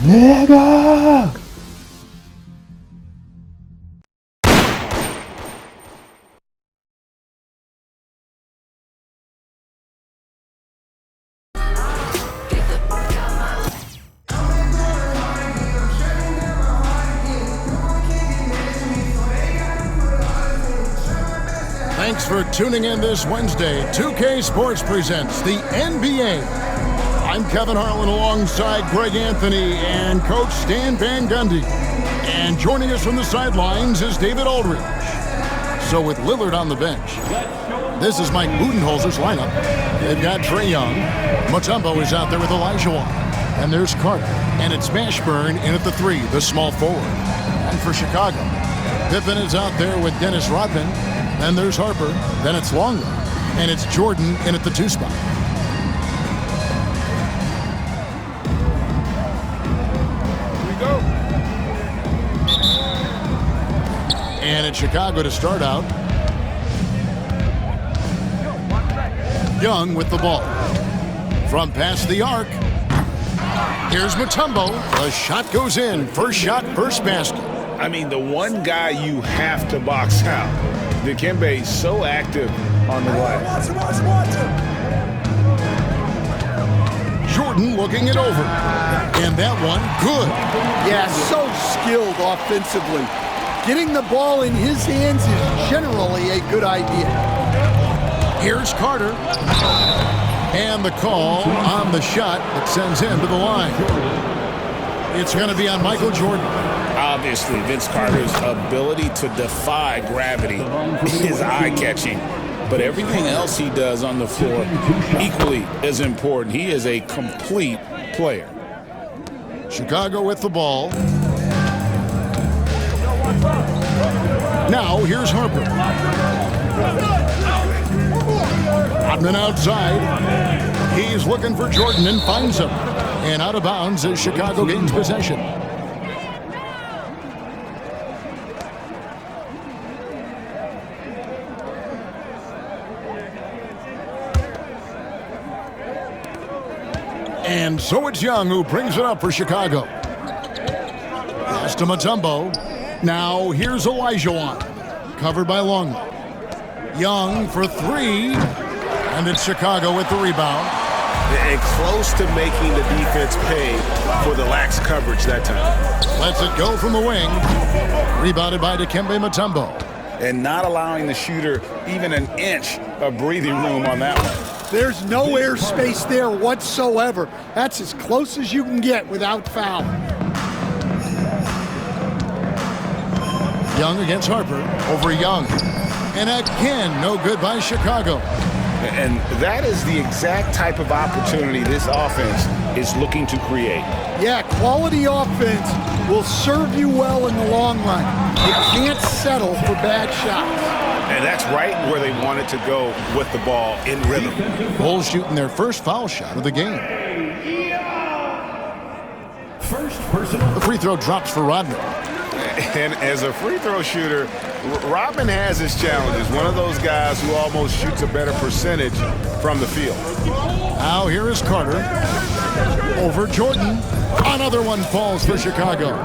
Nigga! Thanks for tuning in this Wednesday. 2K Sports presents the NBA. I'm Kevin Harlan alongside Greg Anthony and Coach Stan Van Gundy. And joining us from the sidelines is David Aldridge. So with Lillard on the bench, this is Mike Budenholzer's lineup. They've got Trae Young. Mutombo is out there with Olajuwon. And there's Carter. And it's Mashburn in at the 3, the small forward. And for Chicago, Pippen is out there with Dennis Rodman. Then there's Harper. Then it's Longley. And it's Jordan in at the 2 spot. And in Chicago to start out, Young with the ball. From past the arc, here's Mutombo. The shot goes in. First shot, first basket. I mean, the one guy you have to box out. Dikembe is so active on the glass. Jordan looking it over. And that one, good. Yeah, so skilled offensively. Getting the ball in his hands is generally a good idea. Here's Carter. And the call on the shot that sends him to the line. It's going to be on Michael Jordan. Obviously, Vince Carter's ability to defy gravity is eye-catching. But everything else he does on the floor equally is important. He is a complete player. Chicago with the ball. Now, here's Harper. Rodman outside. He's looking for Jordan and finds him. And out of bounds as Chicago gains possession. And so it's Young who brings it up for Chicago. Pass to Mutombo. Now here's Olajuwon. Covered by Longley. Young for 3. And it's Chicago with the rebound. And close to making the defense pay for the lax coverage that time. Lets it go from the wing. Rebounded by Dikembe Mutombo. And not allowing the shooter even an inch of breathing room on that one. There's no airspace there whatsoever. That's as close as you can get without foul. Young against Harper. Over Young. And again, no good by Chicago. And that is the exact type of opportunity this offense is looking to create. Yeah, quality offense will serve you well in the long run. You can't settle for bad shots. And that's right where they wanted to go with the ball in rhythm. Bulls shooting their first foul shot of the game. The free throw drops for Rodman. And as a free throw shooter, Rodman has his challenges. One of those guys who almost shoots a better percentage from the field. Now here is Carter. Over Jordan. Another one falls for Chicago.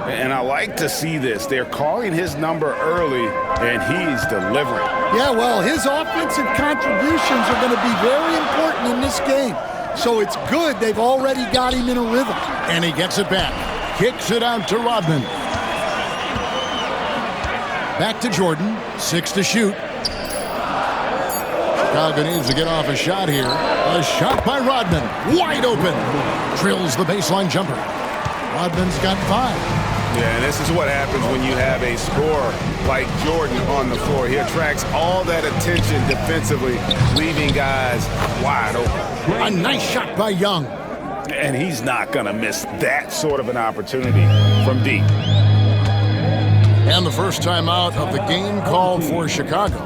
And I like to see this. They're calling his number early, and he's delivering. Yeah, well, his offensive contributions are going to be very important in this game. So it's good they've already got him in a rhythm. And he gets it back. Kicks it out to Rodman. Back to Jordan. 6 to shoot. Chicago needs to get off a shot here. A shot by Rodman. Wide open. Drills the baseline jumper. Rodman's got 5. Yeah, and this is what happens when you have a scorer like Jordan on the floor. He attracts all that attention defensively, leaving guys wide open. A nice shot by Young. And he's not going to miss that sort of an opportunity from deep. And the first time out of the game called for Chicago.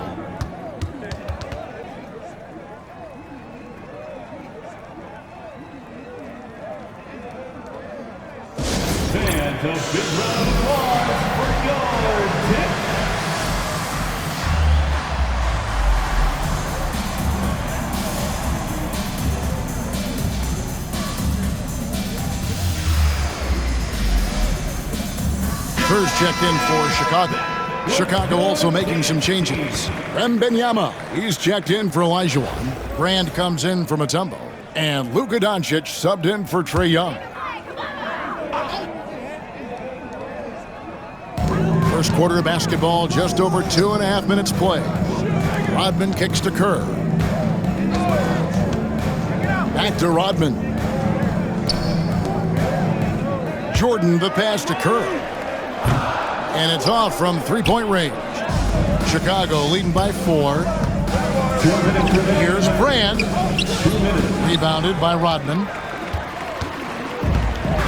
And a big round of applause for your tip. Turner's checked in for Chicago. Chicago also making some changes. Wembanyama, he's checked in for Olajuwon. Brand comes in for Mutombo. And Luka Doncic subbed in for Trae Young. First quarter of basketball, just over 2.5 minutes play. Rodman kicks to Kerr. Back to Rodman. Jordan, the pass to Kerr. And it's off from three-point range. Chicago leading by 4. Here's Brand. Rebounded by Rodman.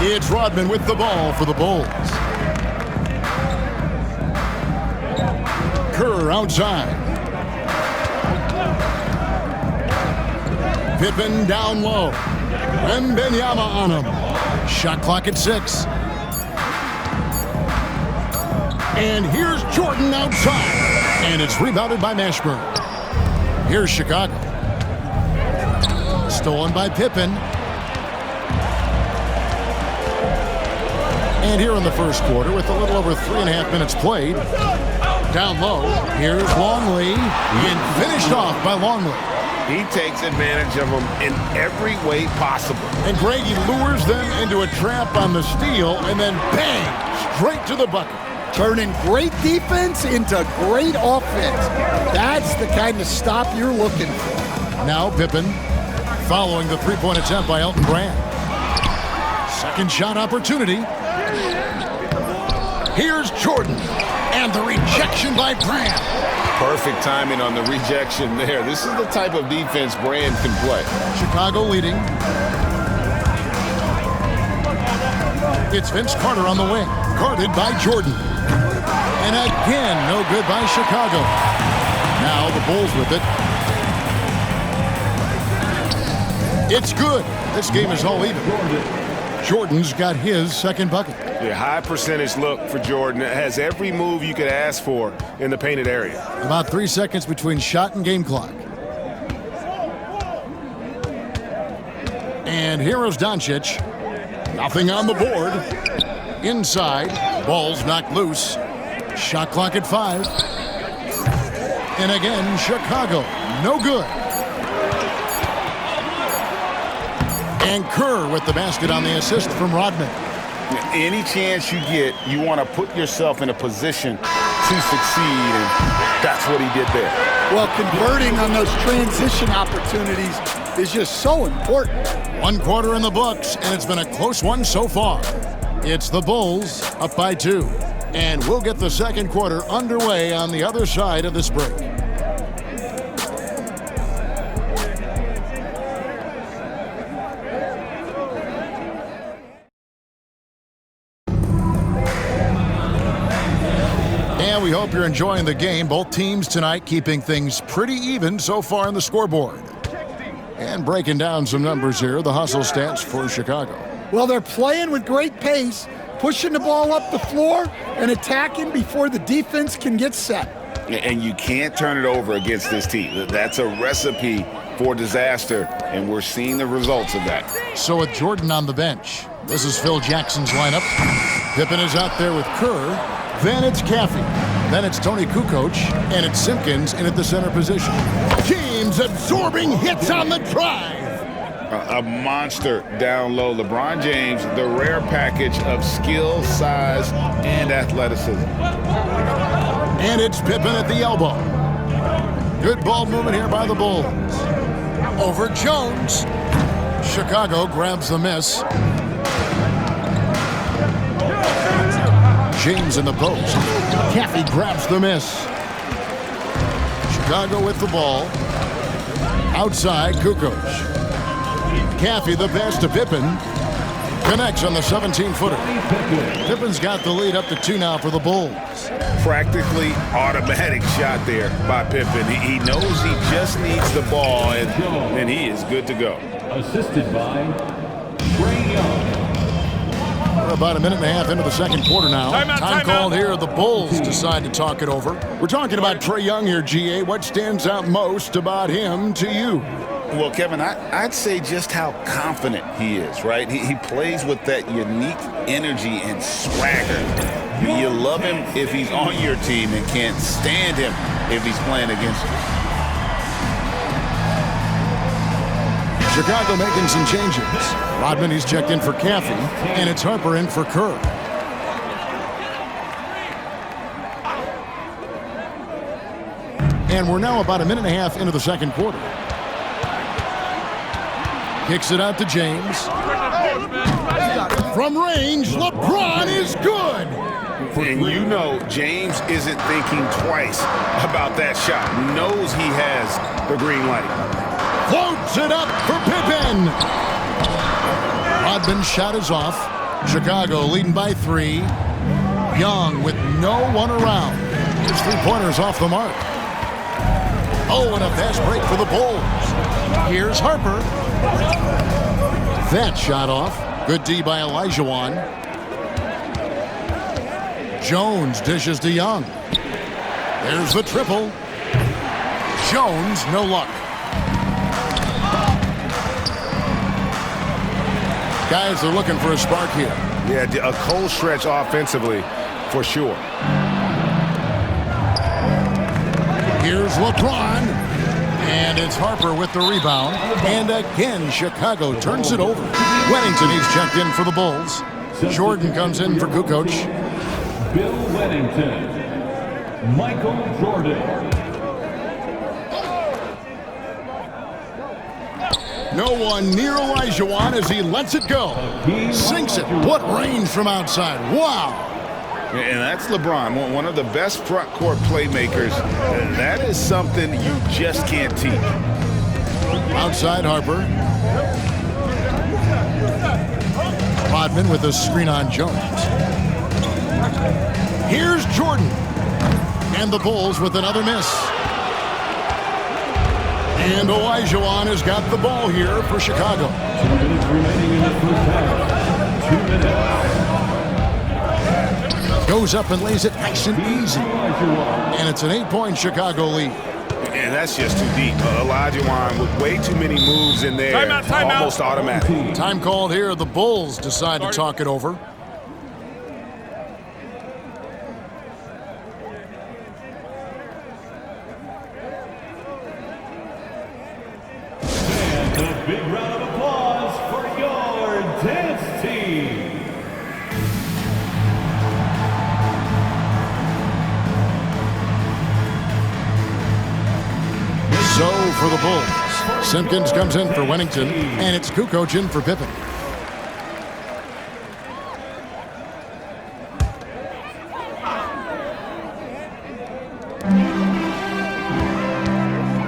It's Rodman with the ball for the Bulls. Kerr outside. Pippen down low. Wembanyama on him. Shot clock at 6. And here's Jordan outside. And it's rebounded by Mashburn. Here's Chicago. Stolen by Pippen. And here in the first quarter, with a little over 3.5 minutes played, down low, here's Longley, and finished off by Longley. He takes advantage of them in every way possible. And Greg, he lures them into a trap on the steal, and then bang, straight to the bucket. Turning great defense into great offense. That's the kind of stop you're looking for. Now Pippen, following the three-point attempt by Elton Brand. Second shot opportunity. Here's Jordan, and the rejection by Brand. Perfect timing on the rejection there. This is the type of defense Brand can play. Chicago leading. It's Vince Carter on the wing, guarded by Jordan. And again, no good by Chicago. Now the Bulls with it. It's good. This game is all even. Jordan's got his second bucket. Yeah, high percentage look for Jordan. It has every move you could ask for in the painted area. About 3 seconds between shot and game clock. And here's Doncic. Nothing on the board. Inside. Ball's knocked loose. Shot clock at 5. And again, Chicago. No good. And Kerr with the basket on the assist from Rodman. Any chance you get, you want to put yourself in a position to succeed, and that's what he did there. Well, converting on those transition opportunities is just so important. 1 quarter in the books, and it's been a close one so far. It's the Bulls up by 2. And we'll get the second quarter underway on the other side of this break. And we hope you're enjoying the game. Both teams tonight keeping things pretty even so far on the scoreboard. And breaking down some numbers here, the hustle stats for Chicago. Well, they're playing with great pace, pushing the ball up the floor and attacking before the defense can get set. And you can't turn it over against this team. That's a recipe for disaster, and we're seeing the results of that. So with Jordan on the bench, this is Phil Jackson's lineup. Pippen is out there with Kerr. Then it's Caffey. Then it's Tony Kukoc. And it's Simpkins in at the center position. Teams absorbing hits on the drive. A monster down low. LeBron James, the rare package of skill, size, and athleticism. And it's Pippen at the elbow. Good ball movement here by the Bulls. Over Jones. Chicago grabs the miss. James in the post. Caffey grabs the miss. Chicago with the ball. Outside, Kukoc. Caffey the pass to Pippen. Connects on the 17-footer. Pippen's got the lead up to 2 now for the Bulls. Practically automatic shot there by Pippen. He knows he just needs the ball, and he is good to go. Assisted by Trae Young. We're about a minute and a half into the second quarter now. Time called here. The Bulls decide to talk it over. We're talking about Trae Young here, GA. What stands out most about him to you? Well, Kevin, I'd say just how confident he is, right? He plays with that unique energy and swagger You love him if he's on your team and can't stand him if he's playing against you. Chicago making some changes. Rodman, he's checked in for Caffey, and it's Harper in for Kerr. And we're now about a minute and a half into the second quarter. Kicks it out to James. From range, LeBron is good. And you know James isn't thinking twice about that shot. Knows he has the green light. Floats it up for Pippen. Rodman's shot is off. Chicago leading by 3. Young with no one around. His three-pointer's off the mark. Oh, and a fast break for the Bulls. Here's Harper. That shot off. Good D by Olajuwon. Jones dishes to Young. There's the triple. Jones, no luck. Guys are looking for a spark here. Yeah, a cold stretch offensively, for sure. Here's LeBron. And it's Harper with the rebound. And again, Chicago turns it over. Weddington, he's checked in for the Bulls. Jordan comes in for Kukoc. Bill Weddington. Michael Jordan. No one near Olajuwon as he lets it go. Sinks it. What range from outside. Wow. And that's LeBron, one of the best front court playmakers. That is something you just can't teach. Outside Harper. Rodman with a screen on Jones. Here's Jordan. And the Bulls with another miss. And Olajuwon has got the ball here for Chicago. 2 minutes remaining in the first half. 2 minutes. Goes up and lays it nice and easy. And it's an 8-point Chicago lead. And that's just too deep. Olajuwon with way too many moves in there. Timeout. Almost automatic. Time called here. The Bulls decide to talk it over. And a big round of applause for your dance team. So for the Bulls, Simpkins comes in for Weddington, and it's Kukoc in for Pippen.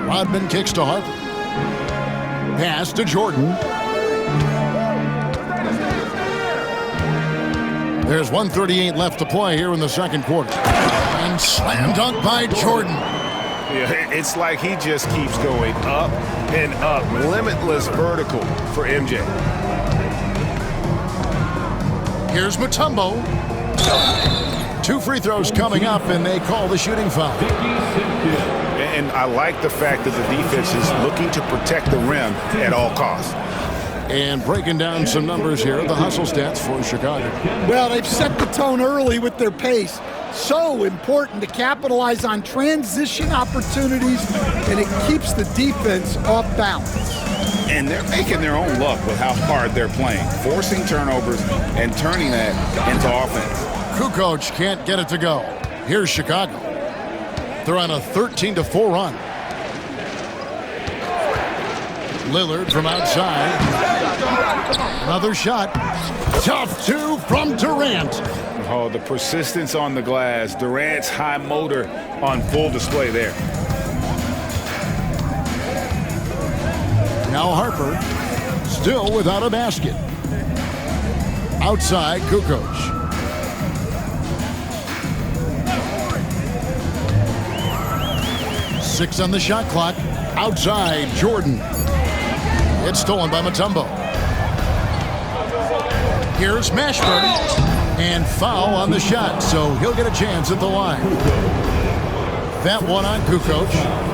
Rodman kicks to Harper. Pass to Jordan. There's 1:38 left to play here in the second quarter. And slam dunk by Jordan. Yeah, it's like he just keeps going up and up. Limitless vertical for MJ. Here's Mutombo. 2 free throws coming up, and they call the shooting foul. And I like the fact that the defense is looking to protect the rim at all costs. And breaking down some numbers here, the hustle stats for Chicago. Well, they've set the tone early with their pace. So important to capitalize on transition opportunities, and it keeps the defense off balance. And they're making their own luck with how hard they're playing, forcing turnovers and turning that into offense. Kukoc can't get it to go. Here's Chicago. They're on a 13-4 run. Lillard from outside. Another shot. Tough 2 from Durant. Oh, the persistence on the glass. Durant's high motor on full display there. Now Harper, still without a basket. Outside, Kukoc. Six on the shot clock. Outside, Jordan. It's stolen by Mutombo. Here's Mashburn. And foul on the shot, so he'll get a chance at the line. That one on Kukoc.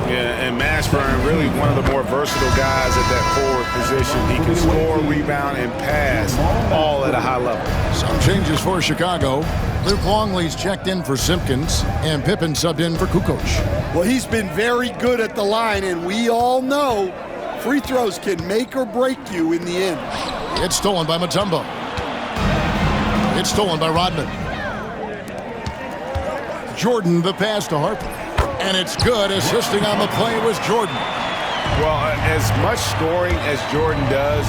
Yeah, And Mashburn, really one of the more versatile guys at that forward position. He can score, rebound, and pass all at a high level. Some changes for Chicago. Luke Longley's checked in for Simpkins, and Pippen subbed in for Kukoc. Well, he's been very good at the line, and we all know free throws can make or break you in the end. It's stolen by Mutombo. It's stolen by Rodman. Jordan, the pass to Harper. And it's good. Assisting on the play was Jordan. Well, as much scoring as Jordan does,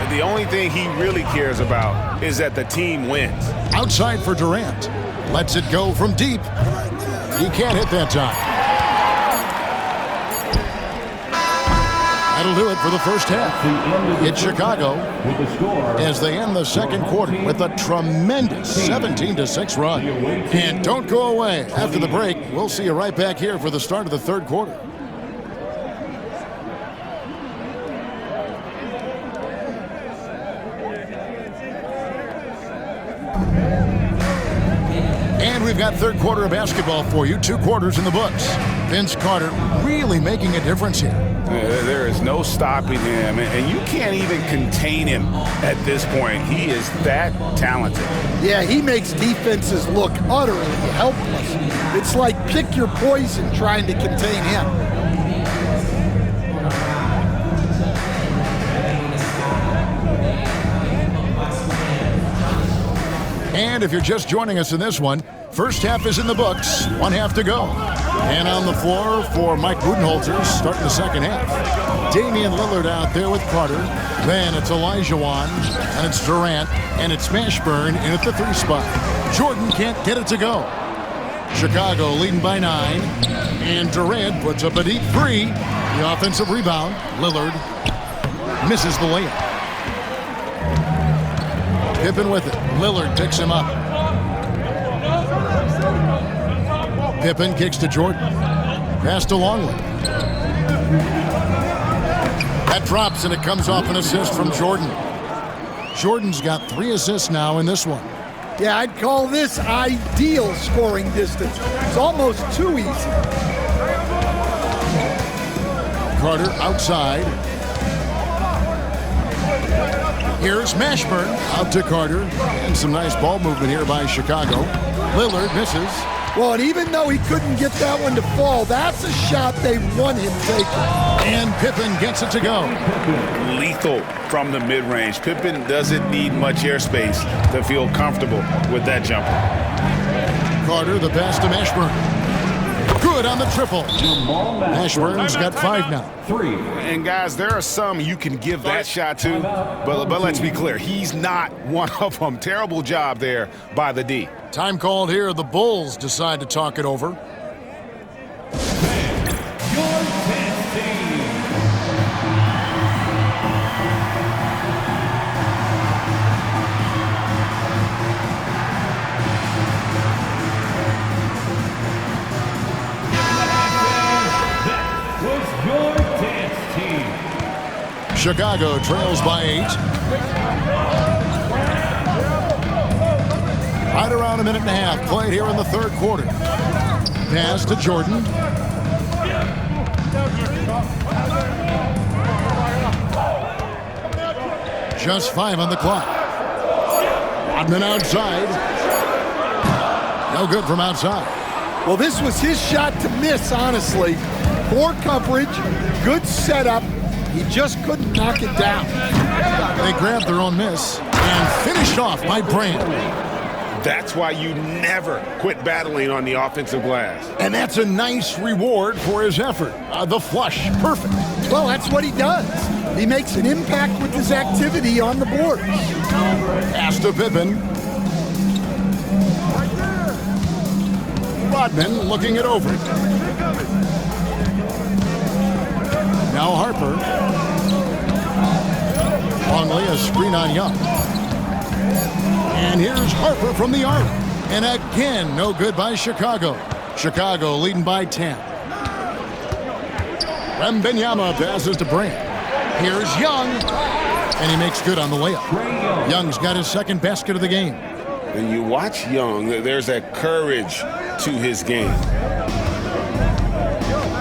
the only thing he really cares about is that the team wins. Outside for Durant. Lets it go from deep. He can't hit that time. That'll do it for the first half. It's Chicago as they end the second quarter with a tremendous 17-6 run. And don't go away. After the break, we'll see you right back here for the start of the third quarter. And we've got third quarter of basketball for you. 2 quarters in the books. Vince Carter really making a difference here. There is no stopping him, and you can't even contain him at this point. He is that talented. Yeah, he makes defenses look utterly helpless. It's like pick your poison trying to contain him. And if you're just joining us in this one, first half is in the books, 1 half to go. And on the floor for Mike Budenholzer starting the second half. Damian Lillard out there with Carter. Then it's Olajuwon, and it's Durant, and it's Mashburn in at the 3 spot. Jordan can't get it to go. Chicago leading by 9, and Durant puts up a deep 3. The offensive rebound, Lillard misses the layup. Pippen with it. Lillard picks him up. Pippen kicks to Jordan. Pass to Longley. That drops, and it comes off an assist from Jordan. Jordan's got 3 assists now in this one. Yeah, I'd call this ideal scoring distance. It's almost too easy. Carter outside. Here's Mashburn out to Carter. And some nice ball movement here by Chicago. Lillard misses. Well, and even though he couldn't get that one to fall, that's a shot they want him taking. And Pippen gets it to go. Lethal from the mid-range. Pippen doesn't need much airspace to feel comfortable with that jumper. Carter, the pass to Mashburn. Good on the triple. Mashburn's got 5 now. 3. And guys, there are some you can give that shot to, but let's be clear, he's not one of them. Terrible job there by the D. Time called here. The Bulls decide to talk it over. Your 10th team. That was your dance team. Chicago trails by 8. Right around a minute and a half played here in the third quarter. Pass to Jordan. Just 5 on the clock. Rodman outside. No good from outside. Well, this was his shot to miss, honestly. Poor coverage, good setup. He just couldn't knock it down. They grabbed their own miss and finished off by Brand. That's why you never quit battling on the offensive glass. And that's a nice reward for his effort. The flush, perfect. Well, that's what he does. He makes an impact with his activity on the board. Pass to Pippen. Rodman looking it over. Now Harper. Longley, a screen on Young. And here's Harper from the arc. And again, no good by Chicago. Chicago leading by 10. Wembanyama passes to Brand. Here's Young. And he makes good on the layup. Young's got his second basket of the game. When you watch Young, there's that courage to his game.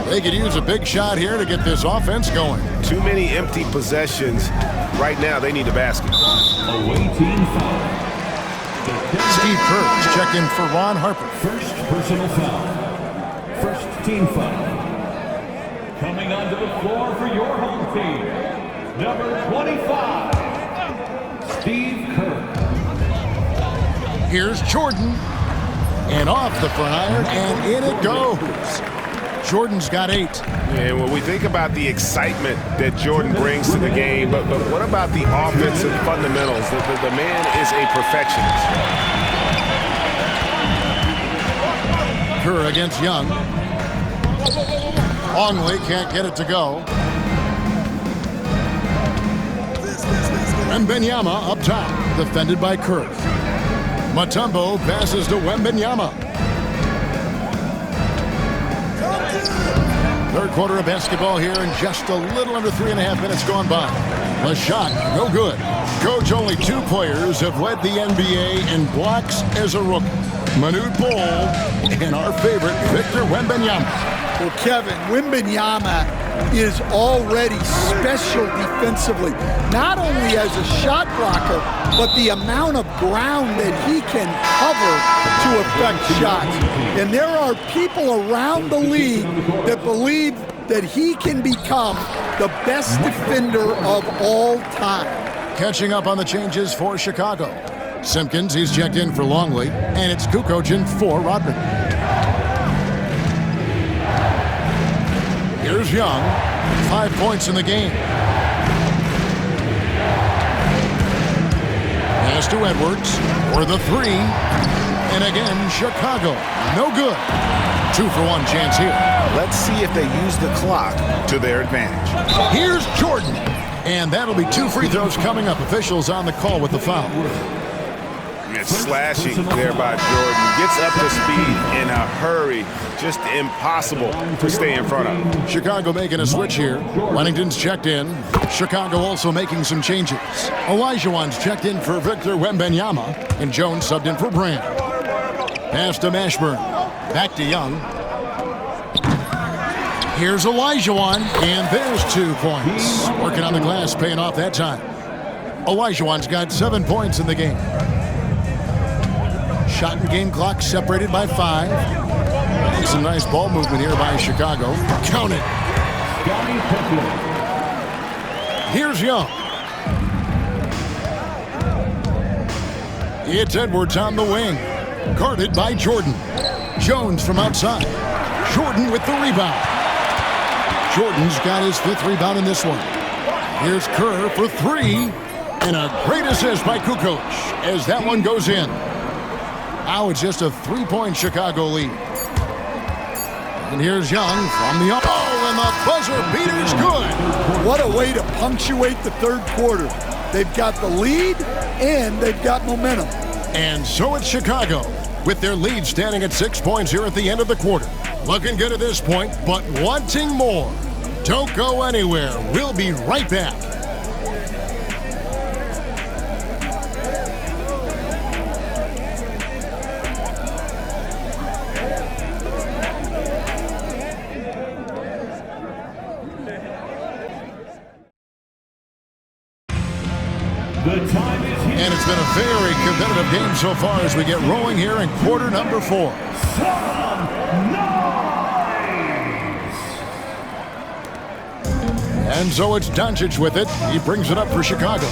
They could use a big shot here to get this offense going. Too many empty possessions. Right now, they need a basket. Away team foul. Steve Kerr check in for Ron Harper. First personal foul. First team foul. Coming onto the floor for your home team, number 25, Steve Kerr. Here's Jordan. And off the front iron, and in it goes. Jordan's got 8. And when we think about the excitement that Jordan brings to the game, but what about the offensive fundamentals? The man is a perfectionist. Kerr against Young. Longley can't get it to go. Wembanyama up top, defended by Kerr. Mutombo passes to Wembanyama. Third quarter of basketball here, and just a little under 3.5 minutes gone by. The shot, no good. Coach, only 2 players have led the NBA in blocks as a rookie. Manute Bol and our favorite, Victor Wembanyama. Well, Kevin, Wembanyama is already special defensively, not only as a shot blocker, but the amount of ground that he can cover to affect shots. And there are people around the league that believe that he can become the best defender of all time. Catching up on the changes for Chicago. Simpkins, he's checked in for Longley, and it's Kukoc in for Rodman. Here's Young, 5 points in the game. Pass to Edwards for the 3. And again, Chicago, no good. 2-for-1 chance here. Let's see if they use the clock to their advantage. Here's Jordan. And that'll be 2 free throws coming up. Officials on the call with the foul. It's slashing there by Jordan. Gets up to speed in a hurry. Just impossible to stay in front of him. Chicago making a switch here. Wennington's checked in. Chicago also making some changes. Olajuwon's checked in for Victor Wembanyama. And Jones subbed in for Brand. Pass to Mashburn. Back to Young. Here's Olajuwon. And there's 2 points. Working on the glass, paying off that time. Olajuwon's got 7 points in the game. Shot and game clock separated by 5. And some nice ball movement here by Chicago. Count it. Here's Young. It's Edwards on the wing. Guarded by Jordan. Jones from outside. Jordan with the rebound. Jordan's got his 5th rebound in this one. Here's Kerr for 3. And a great assist by Kukoc as that one goes in. Now it's just a 3-point Chicago lead. And here's Young from the and the buzzer beater's good. What a way to punctuate the third quarter. They've got the lead and they've got momentum. And so it's Chicago with their lead standing at 6 points here at the end of the quarter. Looking good at this point, but wanting more. Don't go anywhere. We'll be right back. And it's been a very competitive game so far as we get rolling here in quarter number 4. And so it's Doncic with it. He brings it up for Chicago.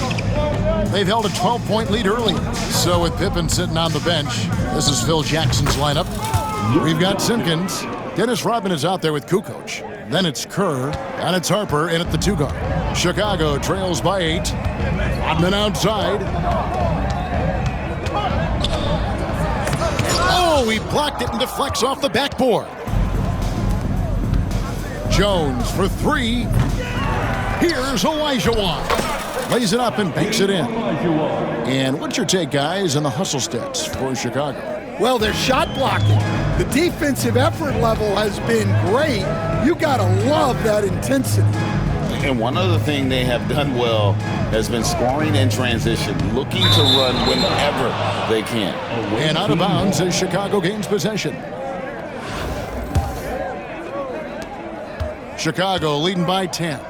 They've held a 12-point lead early. So with Pippen sitting on the bench, this is Phil Jackson's lineup. We've got Simpkins. Dennis Rodman is out there with Kukoc. Then it's Kerr, and it's Harper in at the 2 guard. Chicago trails by 8. Rodman outside. Oh, he blocked it and deflects off the backboard. Jones for 3. Here's Olajuwon. Lays it up and banks it in. And what's your take, guys, on the hustle stats for Chicago? Well, they're shot blocking. The defensive effort level has been great. You got to love that intensity. And one other thing they have done well has been scoring in transition, looking to run whenever they can. And out of bounds as Chicago gains possession. Chicago leading by 10.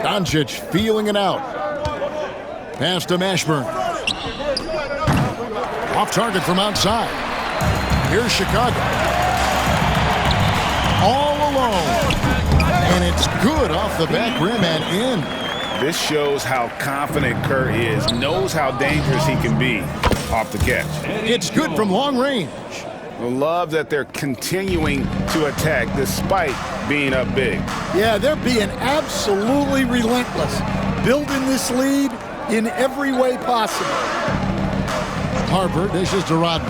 Doncic feeling it out. Pass to Mashburn. Off target from outside. Here's Chicago. All alone. And it's good off the back rim and in. This shows how confident Kerr is, knows how dangerous he can be off the catch. It's good from long range. I love that they're continuing to attack despite being up big. Yeah, they're being absolutely relentless, building this lead in every way possible. Harper dishes to Rodman.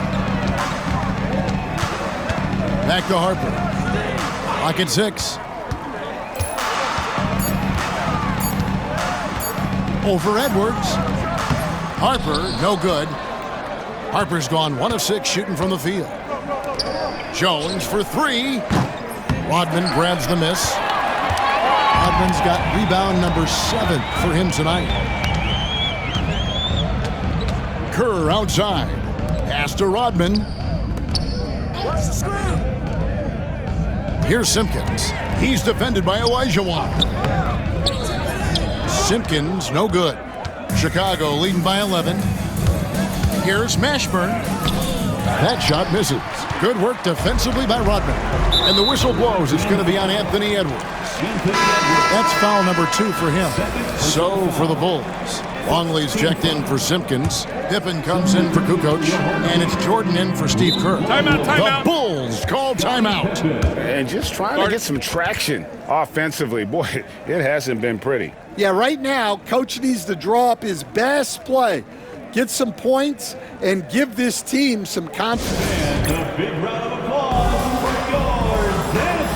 Back to Harper. Lock at 6. Over Edwards. Harper, no good. Harper's gone 1 of 6 shooting from the field. Jones for 3. Rodman grabs the miss. Rodman's got rebound number 7 for him tonight. Kerr outside. Pass to Rodman. Here's Simpkins. He's defended by Elijah. Simpkins, no good. Chicago leading by 11. Here's Mashburn. That shot misses. Good work defensively by Rodman. And the whistle blows. It's going to be on Anthony Edwards. That's foul number 2 for him. So for the Bulls. Longley's checked in for Simpkins. Pippen comes in for Kukoc. And it's Jordan in for Steve Kerr. Timeout. The Bulls call timeout. And just trying to get some traction offensively. Boy, it hasn't been pretty. Yeah, right now, Coach needs to draw up his best play, get some points, and give this team some confidence. And a big round of applause for your Dennis.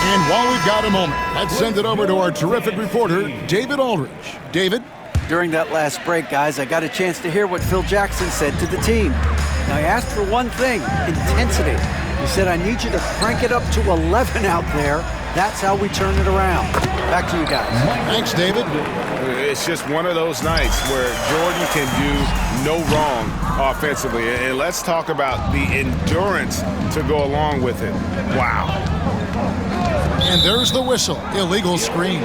And while we've got a moment, let's send it over to our terrific reporter, David Aldridge. David? During that last break, guys, I got a chance to hear what Phil Jackson said to the team. Now, I asked for one thing, intensity. He said, I need you to crank it up to 11 out there. That's how we turn it around. Back to you guys. Thanks, David. It's just one of those nights where Jordan can do no wrong offensively. And let's talk about the endurance to go along with it. Wow. And there's the whistle. Illegal screen.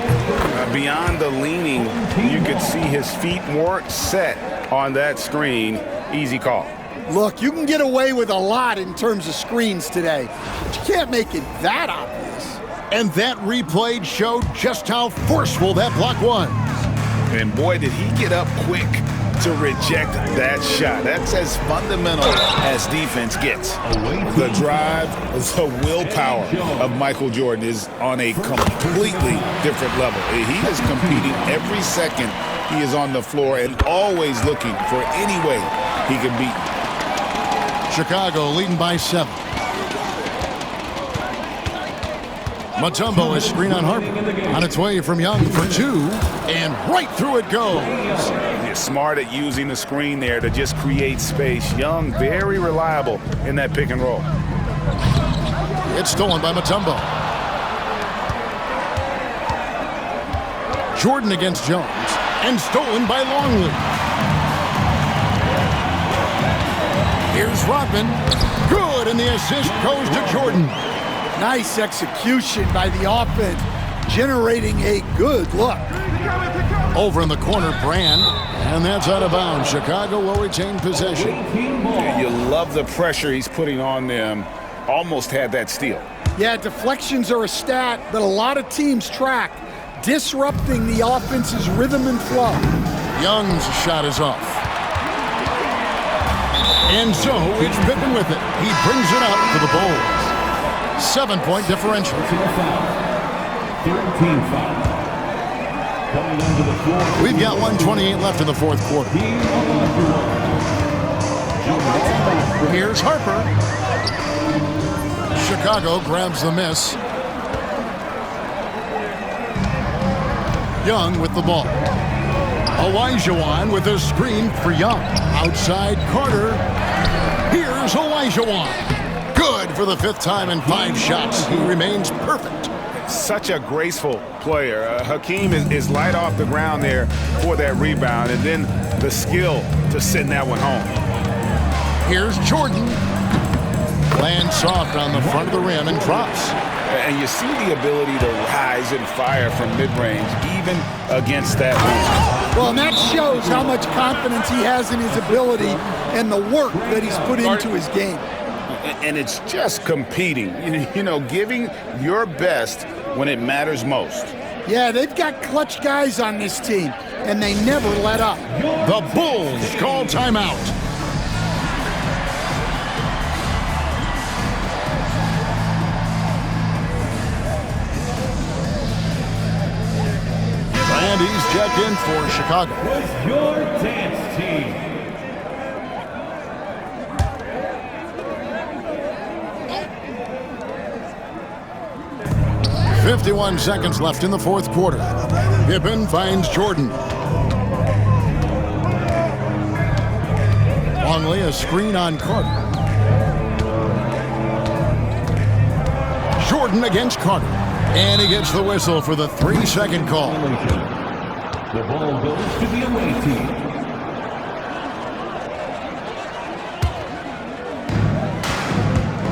Beyond the leaning, you could see his feet weren't set on that screen. Easy call. Look, you can get away with a lot in terms of screens today, but you can't make it that obvious. And that replay showed just how forceful that block was. And boy, did he get up quick to reject that shot. That's as fundamental as defense gets. The drive, the willpower of Michael Jordan is on a completely different level. He is competing every second he is on the floor and always looking for any way he can beat. Chicago leading by 7. Mutombo is screen on Harper. On its way from Young for 2, and right through it goes. He's smart at using the screen there to just create space. Young, very reliable in that pick and roll. It's stolen by Mutombo. Jordan against Jones, and stolen by Longley. Here's Rodman. Good, and the assist goes to Jordan. Nice execution by the offense, generating a good look. Over in the corner, Brand, and that's out of bounds. Chicago will retain possession. Yeah, you love the pressure he's putting on them. Almost had that steal. Yeah, deflections are a stat that a lot of teams track, disrupting the offense's rhythm and flow. Young's shot is off. And so it's Pippen with it. He brings it out for the Bulls. 7-point differential. 13 foul. Coming onto the floor. We've got 1:28 left in the fourth quarter. Here's Harper. Chicago grabs the miss. Young with the ball. Olajuwon with a screen for Young. Outside Carter. Here's Olajuwon. Good for the 5th time in 5 shots. He remains perfect. Such a graceful player. Hakeem is light off the ground there for that rebound, and then the skill to send that one home. Here's Jordan. Lands soft on the front of the rim and drops. And you see the ability to rise and fire from mid-range, even against that lead. Well, and that shows how much confidence he has in his ability and the work that he's put into his game. And it's just competing, you know, giving your best when it matters most. Yeah, they've got clutch guys on this team, and they never let up. The Bulls call timeout. And he's checked in for Chicago. With your dance team. 51 seconds left in the 4th quarter. Pippen finds Jordan. Longley, a screen on Carter. Jordan against Carter. And he gets the whistle for the 3-second call. The ball goes to the away team.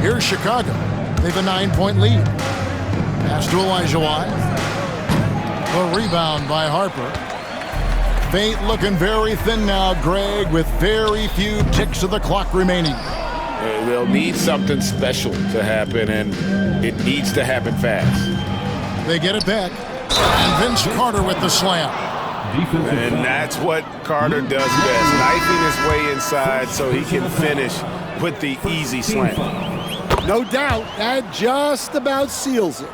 Here's Chicago. They have a 9-point lead. Pass to Olajuwon. The rebound by Harper. Fate looking very thin now, Greg, with very few ticks of the clock remaining. They'll need something special to happen, and it needs to happen fast. They get it back. And Vince Carter with the slam. And that's what Carter does best, knifing his way inside so he can finish with the easy slam. No doubt, that just about seals it.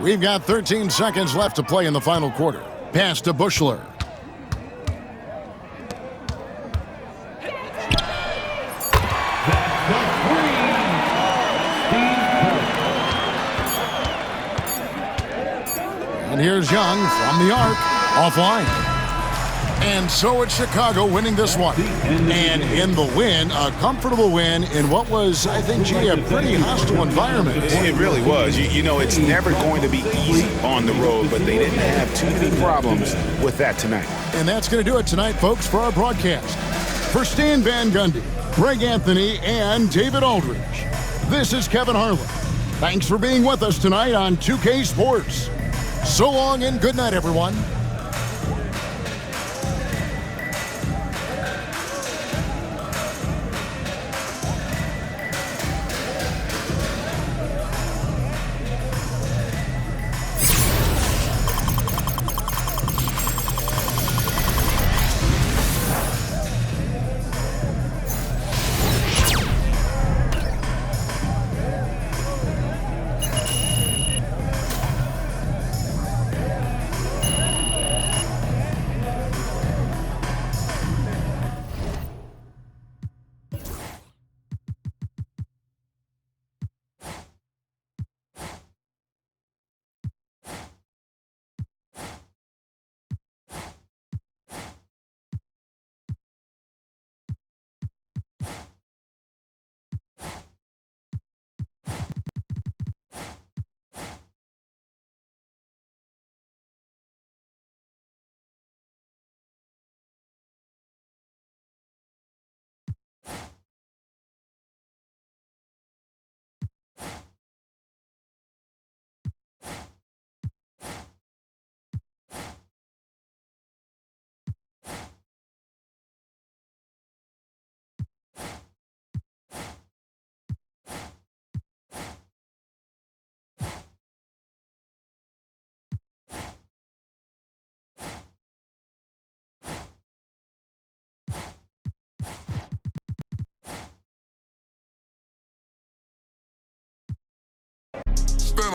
We've got 13 seconds left to play in the final quarter. Pass to Bushler. And here's Young from the arc, offline. And so it's Chicago winning this one. And in the win, a comfortable win in what was, I think, gee, a pretty hostile environment. It really was. You know, it's never going to be easy on the road, but they didn't have too many problems with that tonight. And that's going to do it tonight, folks, for our broadcast. For Stan Van Gundy, Greg Anthony, and David Aldridge, this is Kevin Harlan. Thanks for being with us tonight on 2K Sports. So long and good night, everyone.